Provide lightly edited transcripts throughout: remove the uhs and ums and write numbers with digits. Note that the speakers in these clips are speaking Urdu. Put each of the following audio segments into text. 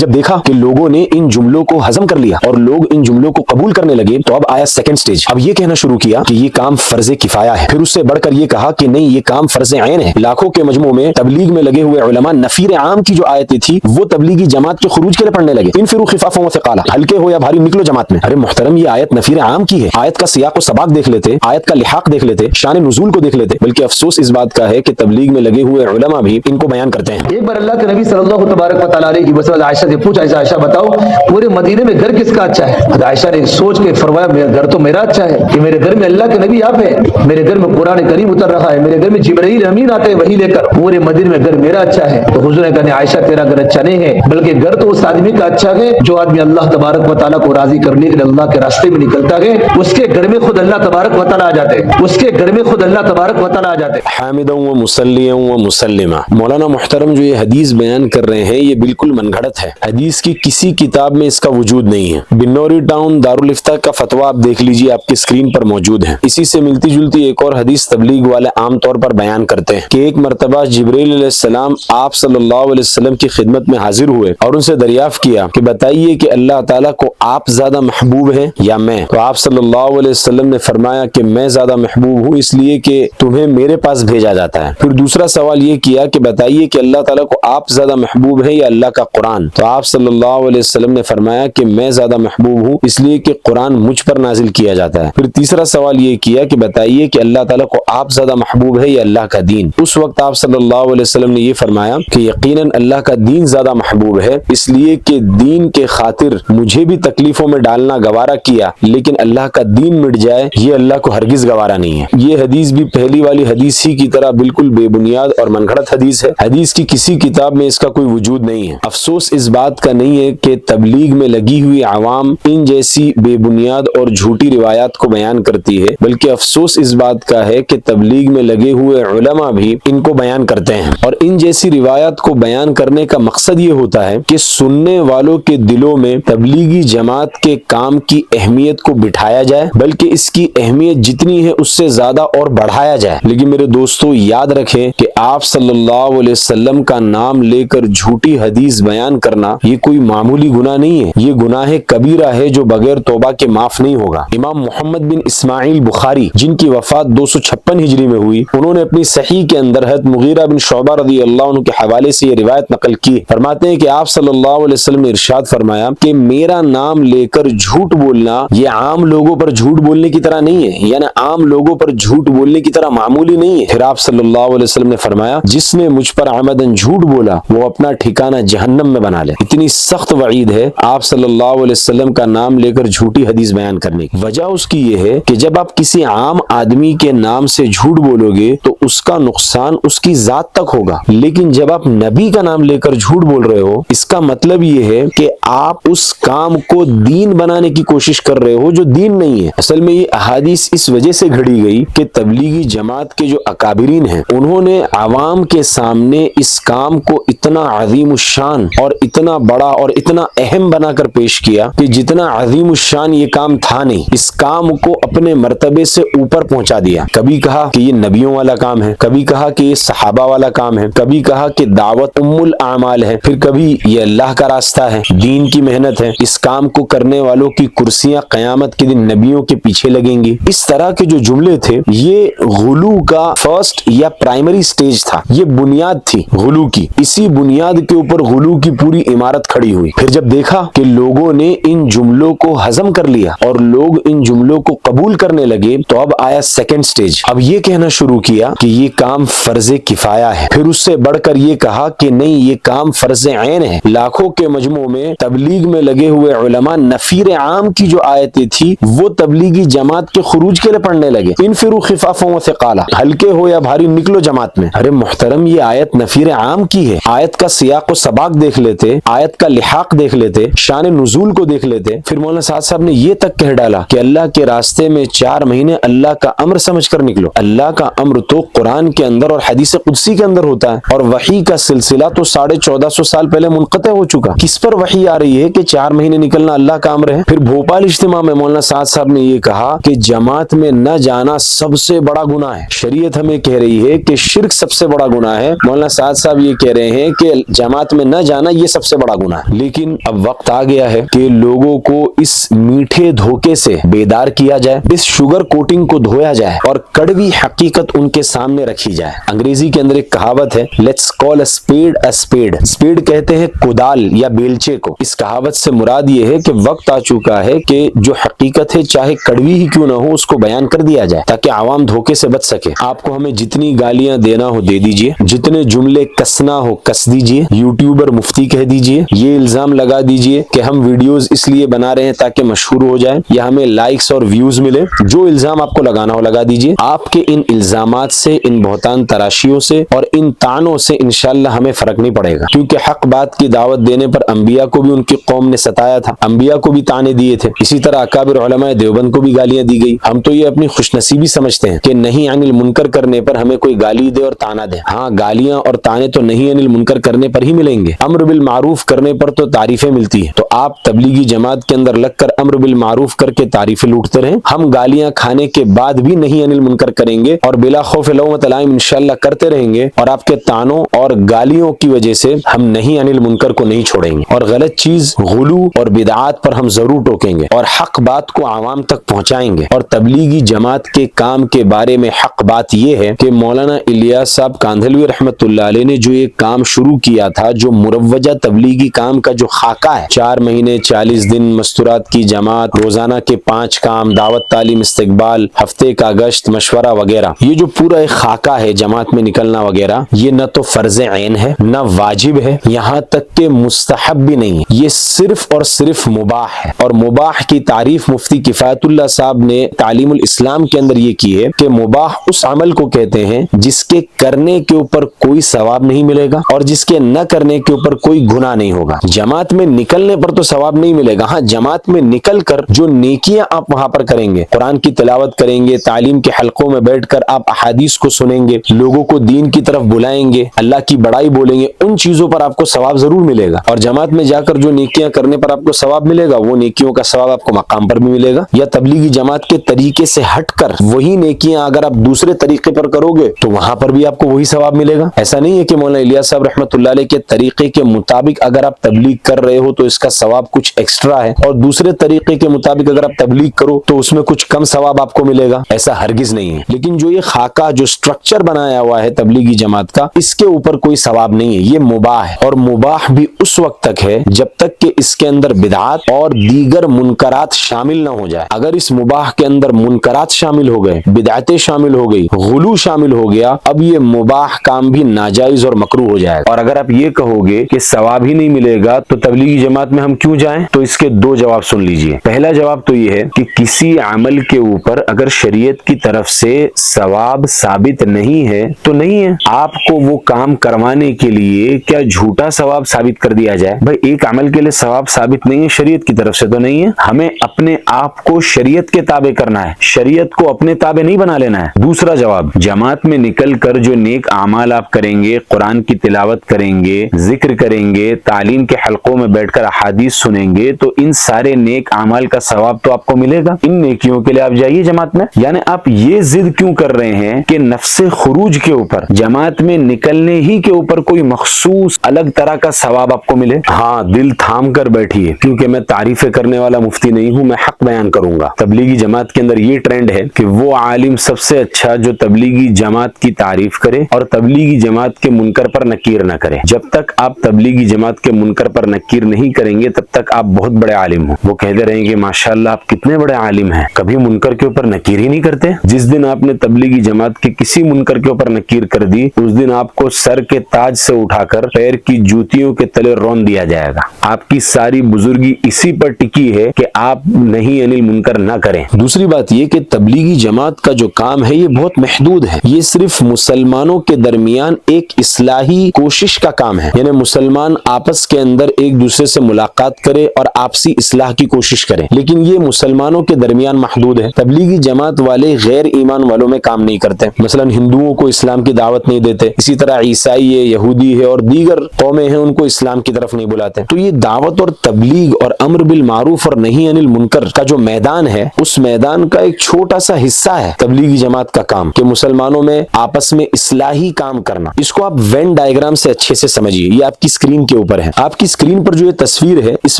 جب دیکھا کہ لوگوں نے ان جملوں کو ہضم کر لیا اور لوگ ان جملوں کو قبول کرنے لگے تو اب آیا سیکنڈ سٹیج. اب یہ کہنا شروع کیا کہ یہ کام فرض کفایہ ہے. پھر اس سے بڑھ کر یہ کہا کہ نہیں، یہ کام فرض عین ہے. لاکھوں کے مجموع میں تبلیغ میں لگے ہوئے علماء نفیر عام کی جو آیتیں تھی وہ تبلیغی جماعت کے خروج کے لیے پڑھنے لگے. انفروا خفافا وثقالا، ہلکے ہو یا بھاری نکلو جماعت میں. ارے محترم، یہ آیت نفیر عام کی ہے. آیت کا سیاق و سباق دیکھ لیتے، آیت کا لحاق دیکھ لیتے، شان نزول کو دیکھ لیتے. بلکہ افسوس اس بات کا ہے کہ تبلیغ میں لگے ہوئے علماء بھی ان کو بیان کرتے ہیں. ایک بار اللہ کے نبی صلی اللہ تبارک و تعالیٰ علیہ وسلم عائشہ سے پوچھا، عائشہ بتاؤ پورے مدینے میں گھر کس کا اچھا ہے؟ عائشہ نے سوچ کے فرمایا گھر تو میرا اچھا ہے کہ میرے گھر میں اللہ کے نبی آپ ہیں، میرے گھر میں قرآن کریم اتر رہا ہے، میرے گھر میں جبرائیل امین آتے ہیں وہی لے کر. پورے مدینے میں گھر میرا اچھا ہے. تو حضور نے کہا عائشہ تیرا گھر اچھا نہیں ہے، بلکہ گھر تو اس آدمی کا اچھا ہے جو آدمی اللہ تبارک و تعالیٰ کو راضی کرنے کے لیے اللہ کے راستے میں نکلتا ہے. اس کے گھر میں خود اللہ تبارک و تعالیٰ آ جاتے ہیں، اس کے گھر میں خود اللہ تبارک و تعالیٰ آ جاتے ہیں. حامدا و مصلیا و مسلمہ. مولانا محترم جو یہ حدیث بیان کر رہے ہیں یہ بالکل من گھڑت ہے. حدیث کی کسی کتاب میں اس کا وجود نہیں ہے. بنوری ٹاؤن دارالفتہ کا فتویٰ آپ دیکھ لیجئے، آپ کی اسکرین پر موجود ہے. اسی سے ملتی جلتی ایک اور حدیث تبلیغ والے عام طور پر بیان کرتے ہیں کہ ایک مرتبہ جبرائیل علیہ السلام آپ صلی اللہ علیہ وسلم کی خدمت میں حاضر ہوئے اور ان سے دریافت کیا کہ بتائیے کہ اللہ تعالیٰ کو آپ زیادہ محبوب ہیں یا میں؟ تو آپ صلی اللہ علیہ وسلم نے فرمایا کہ میں زیادہ محبوب ہوں اس لیے کہ تمہیں میرے پاس بھیجا جاتا ہے. پھر دوسرا سوال یہ کیا کہ بتائیے کہ اللہ تعالیٰ کو آپ زیادہ محبوب ہیں یا اللہ کا قرآن؟ تو آپ صلی اللہ علیہ وسلم نے فرمایا کہ میں زیادہ محبوب ہوں اس لیے کہ قرآن مجھ پر نازل کیا جاتا ہے. پھر تیسرا سوال یہ کیا کہ بتائیے کہ اللہ تعالیٰ کو آپ زیادہ محبوب ہے یا اللہ کا دین؟ اس وقت آپ صلی اللہ علیہ وسلم نے یہ فرمایا کہ یقیناً اللہ کا دین زیادہ محبوب ہے اس لیے کہ دین کے خاطر مجھے بھی تکلیفوں میں ڈالنا گوارا کیا، لیکن اللہ کا دین مٹ جائے یہ اللہ کو ہرگز گوارا نہیں ہے. یہ حدیث بھی پہلی والی حدیث ہی کی طرح بالکل بے بنیاد اور من گھڑت حدیث ہے. حدیث کی کسی کتاب میں اس کا کوئی وجود نہیں ہے. افسوس اس بات کا نہیں ہے کہ تبلیغ میں لگی ہوئی عوام ان جیسی بے بنیاد اور جھوٹی روایات کو بیان کرتی ہے، بلکہ افسوس اس بات کا ہے کہ تبلیغ میں لگے ہوئے علماء بھی ان کو بیان کرتے ہیں. اور ان جیسی روایات کو بیان کرنے کا مقصد یہ ہوتا ہے کہ سننے والوں کے دلوں میں تبلیغی جماعت کے کام کی اہمیت کو بٹھایا جائے، بلکہ اس کی اہمیت جتنی ہے اس سے زیادہ اور بڑھایا جائے. لیکن میرے دوستو یاد رکھیں کہ آپ صلی اللہ علیہ وسلم کا نام لے کر جھوٹی حدیث بیان کرنا یہ کوئی معمولی گناہ نہیں ہے، یہ گناہ کبیرہ ہے جو بغیر توبہ کے معاف نہیں ہوگا. امام محمد بن اسماعیل بخاری جن کی وفات 256 ہجری میں ہوئی، انہوں نے اپنی صحیح کے اندر حضرت مغیرہ بن شعبہ رضی اللہ عنہ کے حوالے سے یہ روایت نقل کی. فرماتے ہیں کہ آپ صلی اللہ علیہ وسلم نے ارشاد فرمایا کہ میرا نام لے کر جھوٹ بولنا یہ عام لوگوں پر جھوٹ بولنے کی طرح نہیں ہے، یعنی عام لوگوں پر جھوٹ بولنے کی طرح معمولی نہیں ہے. پھر آپ صلی اللہ علیہ وسلم نے فرمایا جس نے مجھ پر عمدن جھوٹ بولا وہ اپنا ٹھکانہ جہنم میں بنا لے. اتنی سخت وعید ہے آپ صلی اللہ علیہ وسلم کا نام لے کر جھوٹی حدیث بیان کرنے کی. وجہ اس کی یہ ہے کہ جب آپ کسی عام آدمی کے نام سے جھوٹ بولو گے تو اس کا نقصان اس کی ذات تک ہوگا، لیکن جب آپ نبی کا نام لے کر جھوٹ بول رہے ہو اس کا مطلب یہ ہے کہ آپ اس کام کو دین بنانے کی کوشش کر رہے ہو جو دین نہیں ہے. اصل میں یہ احادیث اس وجہ سے گھڑی گئی کہ تبلیغی جماعت کے جو اکابرین ہیں انہوں نے عوام کے سامنے اس کام کو اتنا عظیم الشان اور اتنا بڑا اور اتنا اہم بنا کر پیش کیا کہ جتنا عظیم الشان یہ کام تھا نہیں، اس کام کو اپنے مرتبے سے اوپر پہنچا دیا. کبھی کہا کہ یہ نبیوں والا کام ہے، کبھی کہا کہ یہ صحابہ والا کام ہے، کبھی کہا کہ دعوت ام الاعمال ہے، پھر کبھی یہ اللہ کا راستہ ہے، دین کی محنت ہے، اس کام کو کرنے والوں کی کرسیاں قیامت کے دن نبیوں کے پیچھے لگیں گی. اس طرح کے جو جملے تھے یہ غلو کا فرسٹ یا پرائمری سٹیج تھا، یہ بنیاد تھی غلو کی. اسی بنیاد کے اوپر غلو کی پوری عمارت کھڑی ہوئی. پھر جب دیکھا کہ لوگوں نے ان جملوں کو ہضم کر لیا اور لوگ ان جملوں کو قبول کرنے لگے تو اب آیا سیکنڈ سٹیج. اب یہ کہنا شروع کیا کہ یہ کام فرض کفایہ ہے. پھر اس سے بڑھ کر یہ کہا کہ نہیں، یہ کام فرض عین ہے. لاکھوں کے مجموع میں تبلیغ میں لگے ہوئے علماء نفیر عام کی جو آیتیں تھی وہ تبلیغی جماعت کے خروج کے لیے پڑھنے لگے. انفروا خفافا وثقالا، ہلکے ہو یا بھاری نکلو جماعت میں. ارے محترم، یہ آیت نفیر عام کی ہے. آیت کا سیاق و سباق دیکھ لیتے، آیت کا لحاق دیکھ لیتے، شان نزول کو دیکھ لیتے. پھر مولانا سعد صاحب نے یہ تک کہہ ڈالا کہ اللہ کے راستے میں 4 مہینے اللہ کا امر سمجھ کر نکلو. اللہ کا امر تو قرآن کے اندر اور حدیث قدسی کے اندر ہوتا ہے، اور وحی کا سلسلہ تو 1450 سال پہلے منقطع ہو چکا. کس پر وحی آ رہی ہے کہ 4 مہینے نکلنا اللہ کا امر ہے؟ پھر بھوپال اجتماع میں مولانا سعد صاحب نے یہ کہا کہ جماعت میں نہ جانا سب سے بڑا گناہ ہے. شریعت ہمیں کہہ رہی ہے کہ شرک سب سے بڑا گناہ ہے. مولانا سعد صاحب یہ کہہ رہے ہیں کہ جماعت میں نہ جانا یہ سب سے بڑا گناہ ہے. لیکن اب وقت آ گیا ہے کہ لوگوں کو اس میٹھے دھوکے سے بیدار کیا جائے, اس شوگر کوٹنگ کو دھویا جائے اور کڑوی حقیقت ان کے سامنے رکھی جائے. انگریزی کے اندر ایک کہاوت ہے, let's call a speed a speed. Speed کہتے ہیں کدال یا بیلچے کو. اس کہاوت سے مراد یہ ہے کہ وقت آ چکا ہے کہ جو حقیقت ہے چاہے کڑوی ہی کیوں نہ ہو اس کو بیان کر دیا جائے تاکہ عوام دھوکے سے بچ سکے. آپ کو ہمیں جتنی گالیاں دینا ہو دے دیجئے, جتنے جملے کسنا ہو کس دیجئے, یوٹیوبر مفتی کہہ دیجئے, یہ الزام لگا دیجئے کہ ہم ویڈیوز اس لیے بنا رہے ہیں تاکہ مشہور ہو جائیں یا ہمیں لائکس اور ویوز ملے. جو الزام آپ کو لگانا ہو لگا دیجئے. آپ کے ان الزامات سے, ان بہتان تراشیوں سے اور ان طعنوں سے انشاءاللہ ہمیں فرق نہیں پڑے گا, کیونکہ حق بات کی دعوت دینے پر انبیاء کو بھی ان کی قوم نے ستایا تھا, انبیاء کو بھی طعنے دیے تھے. اسی طرح اکابر علماء دیوبند کو بھی گالیاں دی گئی. ہم تو یہ اپنی خوش نصیبی سمجھتے ہیں کہ نہیں عن المنکر کرنے پر ہمیں کوئی گالی دے اور طعنہ دے. ہاں, گالیاں اور طعنے تو نہیں عن المنکر کرنے پر ہی ملیں گے, امر بالمعروف کرنے پر تو تعریفیں ملتی ہیں. تو آپ تبلیغی جماعت کے اندر لگ کر امر بالمعروف کر کے تعریفیں لوٹتے رہیں, ہم گالیاں کھانے کے بعد بھی نہیں عن المنکر کریں گے اور بلا خوف لومۃ لائم انشاءاللہ کرتے رہیں گے, اور آپ کے طعنوں اور گالیوں کی وجہ سے ہم نہیں عن المنکر کو نہیں چھوڑیں گے, اور غلط چیز غلو اور بدعات پر ہم ضرور ٹوکیں گے اور حق بات کو عوام تک پہنچائیں گے. اور تبلیغی جماعت کے کام کے بارے میں حق بات یہ ہے کہ مولانا الیاس صاحب کاندھلوی رحمت اللہ علیہ نے جو ایک کام شروع کیا تھا, جو مروجہ تبلیغی کام کا جو خاکہ ہے, 4 مہینے 40 دن مستورات کی جماعت, روزانہ کے 5 کام, دعوت تعلیم استقبال, ہفتے کا گشت مشورہ وغیرہ, یہ جو پورا ایک خاکہ ہے جماعت میں نکلنا وغیرہ, یہ نہ تو فرض عین ہے, نہ واجب ہے, یہاں تک کہ مستحب بھی نہیں ہے, یہ صرف اور صرف مباح ہے. اور مباح کی تعریف مفتی کفایت اللہ صاحب نے تعلیم الاسلام کے اندر یہ کی ہے کہ مباح اس عمل کو کہتے ہیں جس کے کرنے کے اوپر کوئی ثواب نہیں ملے گا اور جس کے نہ کرنے کے اوپر کوئی گناہ نہیں ہوگا. جماعت میں نکلنے پر تو ثواب نہیں ملے گا, ہاں جماعت میں نکل کر جو نیکیاں آپ وہاں پر کریں گے, قرآن کی تلاوت کریں گے, تعلیم کے حلقوں میں بیٹھ کر آپ احادیث کو سنیں گے, لوگوں کو دین کی طرف بلائیں گے, اللہ کی بڑائی بولیں گے, ان چیزوں پر آپ کو ثواب ضرور ملے گا. اور جماعت میں جا کر جو نیکیاں کرنے پر آپ کو ثواب ملے گا, وہ نیکیوں کا ثواب آپ کو مقام پر بھی ملے گا. یا تبلیغی جماعت کے طریقے سے ہٹ کر وہی نیکیاں اگر آپ دوسرے طریقے پر کرو گے تو وہاں پر بھی آپ کو وہی ثواب ملے گا. ایسا نہیں ہے کہ مولانا الیاس صاحب رحمۃ اللہ علیہ کے طریقے کے مطابق اگر آپ تبلیغ کر رہے ہو تو اس کا ثواب کچھ ایکسٹرا ہے, اور دوسرے طریقے کے مطابق اگر آپ تبلیغ کرو تو اس میں کچھ کم ثواب آپ کو ملے گا. ایسا ہرگز نہیں ہے. لیکن جو یہ خاکہ, جو سٹرکچر بنایا ہوا ہے تبلیغی جماعت کا, اس کے اوپر کوئی ثواب نہیں ہے, یہ مباح ہے. اور مباح بھی اس وقت تک ہے جب تک کہ اس کے اندر بدعات اور دیگر منکرات شامل نہ ہو جائے. اگر اس مباح کے اندر منکرات شامل ہو گئے, بدعتیں شامل ہو گئی, غلو شامل ہو گیا, اب یہ مباح کام بھی ناجائز اور مکروہ ہو جائے گا. اور اگر آپ یہ کہو گے کہ ثواب ہی نہیں ملے گا تو تبلیغی جماعت میں ہم کیوں جائیں, تو اس کے 2 جواب سن لیجئے. پہلا جواب تو یہ ہے کہ کسی عمل کے اوپر اگر شریعت کی طرف سے ثواب ثابت نہیں ہے تو نہیں ہے. آپ کو وہ کام کروانے کے لیے کیا جھوٹا ثواب ثابت کر دیا جائے؟ بھائی ایک عمل کے لیے ثواب ثابت نہیں ہے, شریعت کی طرف سے تو نہیں ہے. ہمیں اپنے آپ کو شریعت کے تابع کرنا ہے, شریعت کو اپنے تابع نہیں بنا لینا ہے. دوسرا جواب, جماعت میں نکل کر جو نیک اعمال آپ کریں گے, قرآن کی تلاوت کریں گے, ذکر کریں گے, تعلیم کے حلقوں میں بیٹھ کر احادیث سنیں گے, تو ان سارے نیک اعمال کا ثواب تو آپ کو ملے گا. ان نیکیوں کے لیے آپ جائیے جماعت میں. یعنی آپ یہ ضد کیوں کر رہے ہیں کہ نفس خروج کے اوپر, جماعت میں نکلنے ہی کے اوپر کوئی مخصوص الگ طرح کا ثواب آپ کو ملے؟ ہاں, دل تھام کر بیٹھیے, کیونکہ میں تعریفیں کرنے والا مفتی نہیں ہوں, میں حق بیان کروں گا. تبلیغی جماعت کے اندر یہ ٹرینڈ ہے کہ وہ عالم سب سے اچھا جو تبلیغی جماعت کی تعریف کرے اور تبلیغی جماعت کے منکر پر نکیر نہ کرے. جب تک آپ تبلیغی جماعت کے منکر پر نکیر نہیں کریں گے تب تک آپ بہت بڑے عالم ہوں. وہ کہتے رہیں گے ماشاءاللہ آپ کتنے بڑے عالم ہیں, کبھی منکر کے اوپر نکیر ہی نہیں کرتے. جس دن آپ نے تبلیغی جماعت کے کسی منکر کے اوپر نکیر کر دی, اس دن آپ کو سر کے تاج سے اٹھا کر پیر کی جوتیوں کے تلے رون دیا جائے گا. آپ کی ساری بزرگی اسی پر ٹکی ہے کہ آپ نہیں انل منکر نہ کریں. دوسری بات یہ کہ تبلیغی جماعت کا جو کام ہے یہ بہت محدود ہے. یہ صرف مسلمانوں کے درمیان ایک اصلاحی کوشش کا کام ہے, یعنی مسلمان آپس کے اندر ایک دوسرے سے ملاقات کرے اور آپسی اصلاح کی کوشش کوشش کریں، لیکن یہ مسلمانوں کے درمیان محدود ہے۔ تبلیغی جماعت والے غیر ایمان والوں میں کام نہیں کرتے، مثلا ہندوؤں کو اسلام کی دعوت نہیں دیتے، اسی طرح عیسائی ہے، یہودی ہے اور دیگر قومیں ہیں، ان کو اسلام کی طرف نہیں بلاتے۔ تو یہ دعوت اور تبلیغ اور امر بالمعروف اور نہی عن المنکر کا جو میدان ہے، اس میدان کا ایک چھوٹا سا حصہ ہے تبلیغی جماعت کا کام، کہ مسلمانوں میں آپس میں اصلاحی کام کرنا۔ اس کو آپ وین ڈائیگرام سے اچھے سے سمجھیے، یہ آپ کی اسکرین کے اوپر ہے۔ آپ کی اسکرین پر جو یہ تصویر ہے، اس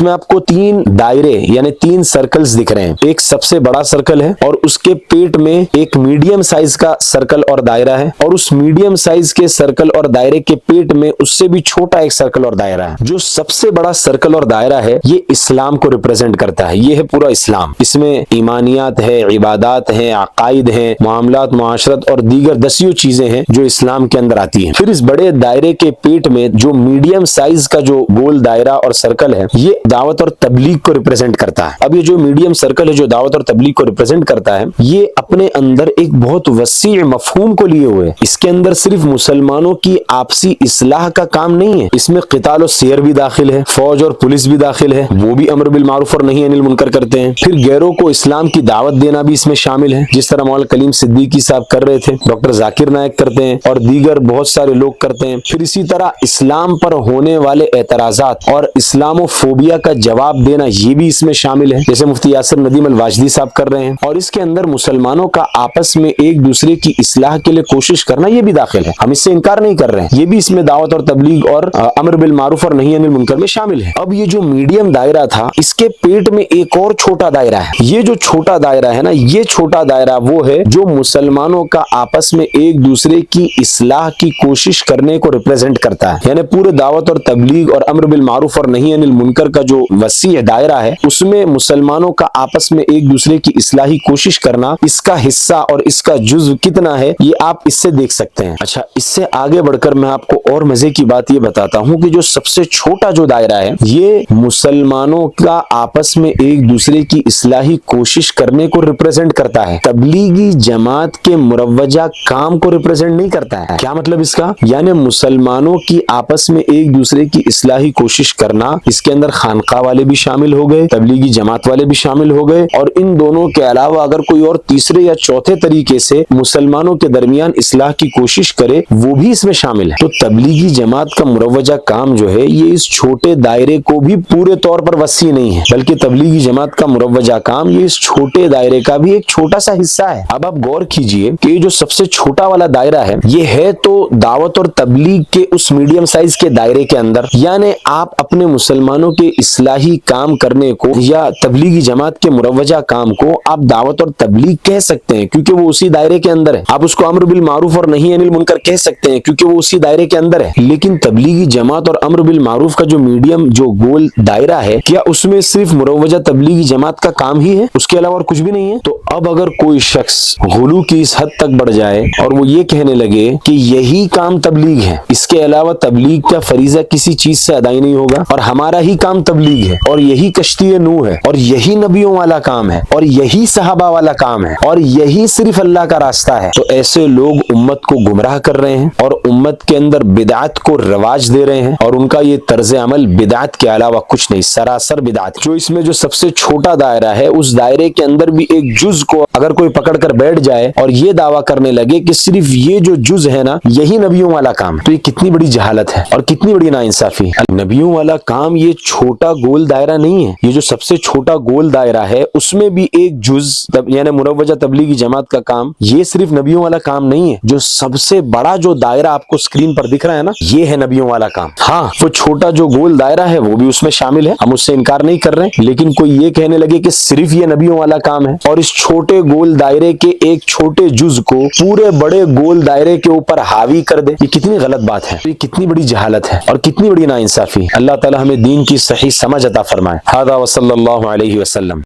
میں آپ کو 3 دائرے یعنی 3 سرکلز دکھ رہے ہیں۔ ایک سب سے بڑا سرکل ہے اور اس کے پیٹ میں ایک میڈیم سائز کا سرکل اور دائرہ ہے، اور اس میڈیم سائز کے سرکل اور دائرے کے پیٹ میں اس سے بھی چھوٹا ایک سرکل اور دائرہ ہے۔ جو سب سے بڑا سرکل اور دائرہ ہے، یہ اسلام کو ریپرزینٹ کرتا ہے۔ یہ ہے پورا اسلام، اس میں ایمانیات ہے، عبادات ہیں، عقائد ہیں، معاملات، معاشرت اور دیگر دسیوں چیزیں ہیں جو اسلام کے اندر آتی ہیں۔ پھر اس بڑے دائرے کے پیٹ میں جو میڈیم سائز کا جو گول دائرہ اور سرکل ہے، یہ دعوت اور تبلیغ کو ریپرزینٹ کرتا ہے۔ اب یہ جو میڈیم سرکل ہے جو دعوت اور تبلیغ کو ریپرزینٹ کرتا ہے، یہ اپنے اندر ایک بہت وسیع مفہوم کو لیے ہوئے، اس کے اندر صرف مسلمانوں کی آپسی اصلاح کا کام نہیں ہے، اس میں قتال و سیر بھی داخل ہے، فوج اور پولیس بھی داخل ہے، وہ بھی امر بالمعروف اور نہی عن المنکر کرتے ہیں۔ پھر غیروں کو اسلام کی دعوت دینا بھی اس میں شامل ہے، جس طرح مولانا کلیم صدیقی صاحب کر رہے تھے، ڈاکٹر ذاکر نائک کرتے ہیں اور دیگر بہت سارے لوگ کرتے ہیں۔ پھر اسی طرح اسلام پر ہونے والے اعتراضات اور اسلامو فوبیا کا جواب دینا، یہ بھی اس میں شامل ہے، جیسے مفتی یاسر ندیم الواجدی صاحب کر رہے ہیں۔ اور اس کے اندر مسلمانوں کا آپس میں ایک دوسرے کی اصلاح کے لیے کوشش کرنا، یہ بھی داخل ہے، ہم اس سے انکار نہیں کر رہے ہیں، یہ بھی اس میں دعوت اور تبلیغ اور امر بالمعروف اور نہی عن المنکر میں شامل ہے۔ اب یہ جو میڈیم دائرہ تھا، اس کے پیٹ میں ایک اور چھوٹا دائرہ ہے۔ یہ جو چھوٹا دائرہ ہے نا، یہ چھوٹا دائرہ وہ ہے جو مسلمانوں کا آپس میں ایک دوسرے کی اصلاح کی کوشش کرنے کو ریپرزینٹ کرتا ہے، یعنی پورے دعوت اور تبلیغ اور امر بالمعروف اور نہی عن المنکر کا جو وسیع دائرہ ہے، اس میں مسلمانوں کا آپس میں ایک دوسرے کی اصلاحی کوشش کرنا، اس کا حصہ اور اس کا جزو کتنا ہے، یہ آپ اس سے دیکھ سکتے ہیں۔ اچھا، اس سے آگے بڑھ کر میں آپ کو اور مزے کی بات یہ بتاتا ہوں کہ جو سب سے چھوٹا جو دائرہ ہے، یہ مسلمانوں کا آپس میں ایک دوسرے کی اصلاحی کوشش کرنے کو ریپرزینٹ کرتا ہے، تبلیغی جماعت کے مروجہ کام کو ریپرزینٹ نہیں کرتا ہے۔ کیا مطلب اس کا؟ یعنی مسلمانوں کی آپس میں ایک دوسرے کی اصلاحی کوشش کرنا، اس کے اندر خانقاہ والے بھی شامل ہو گئے، تبلیغی جماعت والے بھی شامل ہو گئے، اور ان دونوں کے علاوہ اگر کوئی اور تیسرے یا چوتھے طریقے سے مسلمانوں کے درمیان اصلاح کی کوشش کرے، وہ بھی اس میں شامل ہے۔ تو تبلیغی جماعت کا مروجہ کام جو ہے، یہ اس چھوٹے دائرے کو بھی پورے طور پر وسیع نہیں ہے، بلکہ تبلیغی جماعت کا مروجہ کام یہ اس چھوٹے دائرے کا بھی ایک چھوٹا سا حصہ ہے۔ اب آپ غور کیجئے کہ یہ جو سب سے چھوٹا والا دائرہ ہے، یہ ہے تو دعوت اور تبلیغ کے اس میڈیم سائز کے دائرے کے اندر، یعنی آپ اپنے مسلمانوں کے اصلاحی کام کرنے کو یا تبلیغی جماعت کے مروجہ کام کو آپ دعوت اور تبلیغ کہہ سکتے ہیں، کیونکہ وہ اسی دائرے کے اندر ہے۔ آپ اس کو امر بالمعروف اور نہی عن المنکر کہہ سکتے ہیں، کیونکہ وہ اسی دائرے کے اندر ہے۔ لیکن تبلیغی جماعت اور امر بالمعروف کا جو میڈیم جو گول دائرہ ہے، کیا اس میں صرف مروجہ تبلیغی جماعت کا کام ہی ہے، اس کے علاوہ اور کچھ بھی نہیں ہے؟ تو اب اگر کوئی شخص غلو کی اس حد تک بڑھ جائے اور وہ یہ کہنے لگے کہ یہی کام تبلیغ ہے، اس کے علاوہ تبلیغ کا فریضہ کسی چیز سے ادا نہیں ہوگا، اور ہمارا ہی کام تبلیغ ہے، اور یہی کشتی نوح ہے، اور یہی نبیوں والا کام ہے، اور یہی صحابہ والا کام ہے، اور یہی صرف اللہ کا راستہ ہے، تو ایسے لوگ امت کو گمراہ کر رہے ہیں اور امت کے اندر بدعت کو رواج دے رہے ہیں، اور ان کا یہ طرز عمل بدعت کے علاوہ کچھ نہیں، سراسر بدعت۔ جو اس میں جو سب سے چھوٹا دائرہ ہے، اس دائرے کے اندر بھی ایک جز کو اگر کوئی پکڑ کر بیٹھ جائے اور یہ دعویٰ کرنے لگے کہ صرف یہ جو جز ہے نا، یہی نبیوں والا کام، تو یہ کتنی بڑی جہالت ہے اور کتنی بڑی ناانصافی ہے۔ نبیوں والا کام یہ چھوٹا گول دائرہ نہیں ہے، یہ جو سب سے چھوٹا گول دائرہ ہے، اس میں بھی ایک جز یعنی مروجہ تبلیغی جماعت کا کام، یہ صرف نبیوں والا کام نہیں ہے۔ جو سب سے بڑا جو دائرہ آپ کو اسکرین پر دکھ رہا ہے نا، یہ ہے نبیوں والا کام۔ ہاں، وہ چھوٹا جو گول دائرہ ہے وہ بھی اس میں شامل ہے، ہم اس سے انکار نہیں کر رہے، لیکن کوئی یہ کہنے لگے کہ صرف یہ نبیوں والا کام ہے، اور اس چھوٹے گول دائرے کے ایک چھوٹے جز کو پورے بڑے گول دائرے کے اوپر حاوی کر دے، یہ کتنی غلط بات ہے، یہ کتنی بڑی جہالت ہے اور کتنی بڑی ناانصافی۔ اللہ تعالی ہمیں دین کی صحیح سمجھ عطا فرمائے۔ ھذا وصلی اللہ علیہ وسلم۔